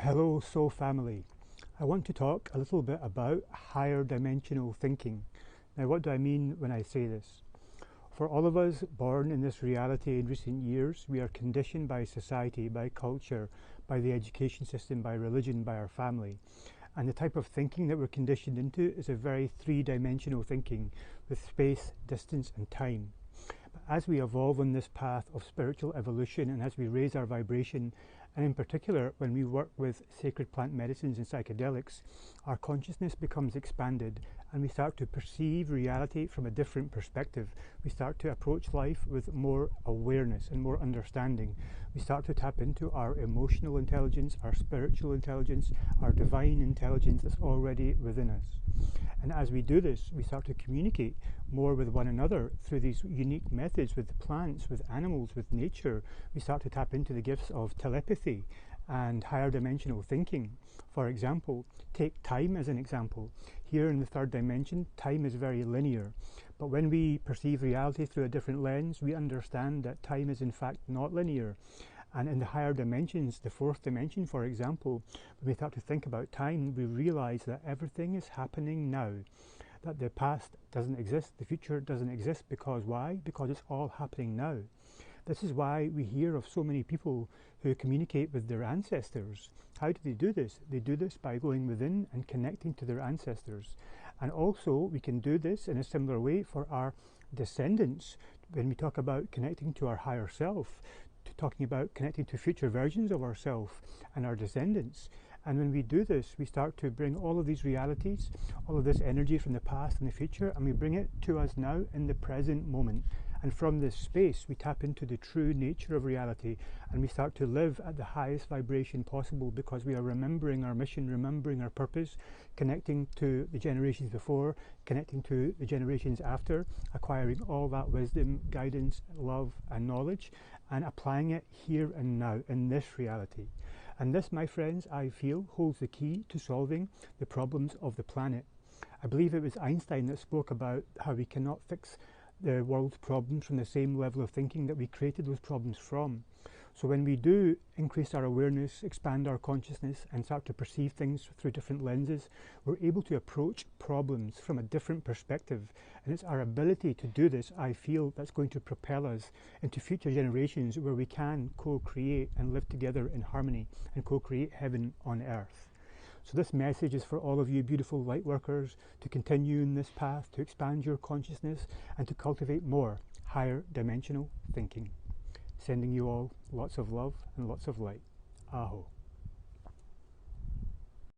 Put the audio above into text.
Hello, Soul Family. I want to talk a little bit about higher dimensional thinking. Now, what do I mean when I say this? For all of us born in this reality in recent years, we are conditioned by society, by culture, by the education system, by religion, by our family. And the type of thinking that we're conditioned into is a very three-dimensional thinking with space, distance, and time. But as we evolve on this path of spiritual evolution and as we raise our vibration, and in particular when we work with sacred plant medicines and psychedelics, our consciousness becomes expanded and we start to perceive reality from a different perspective. We start to approach life with more awareness and more understanding. We start to tap into our emotional intelligence, our spiritual intelligence, our divine intelligence that's already within us. And as we do this, we start to communicate more with one another through these unique methods with plants, with animals, with nature. We start to tap into the gifts of telepathy and higher dimensional thinking. For example, take time as an example. Here in the third dimension, time is very linear. But when we perceive reality through a different lens, we understand that time is in fact not linear. And in the higher dimensions, the fourth dimension, for example, when we start to think about time, we realize that everything is happening now. That the past doesn't exist, the future doesn't exist, because why? Because it's all happening now. This is why we hear of so many people who communicate with their ancestors. How do they do this? They do this by going within and connecting to their ancestors. And also, we can do this in a similar way for our descendants. When we talk about connecting to our higher self, talking about connecting to future versions of ourselves and our descendants. And when we do this, we start to bring all of these realities, all of this energy from the past and the future, and we bring it to us now in the present moment. And from this space, we tap into the true nature of reality, and we start to live at the highest vibration possible because we are remembering our mission, remembering our purpose, connecting to the generations before, connecting to the generations after, acquiring all that wisdom, guidance, love, and knowledge, and applying it here and now in this reality. And this, my friends, I feel holds the key to solving the problems of the planet. I believe it was Einstein that spoke about how we cannot fix the world's problems from the same level of thinking that we created those problems from. So when we do increase our awareness, expand our consciousness, and start to perceive things through different lenses, we're able to approach problems from a different perspective. And it's our ability to do this, I feel, that's going to propel us into future generations where we can co-create and live together in harmony and co-create heaven on earth. So this message is for all of you beautiful light workers to continue in this path, to expand your consciousness and to cultivate more higher dimensional thinking. Sending you all lots of love and lots of light. Aho.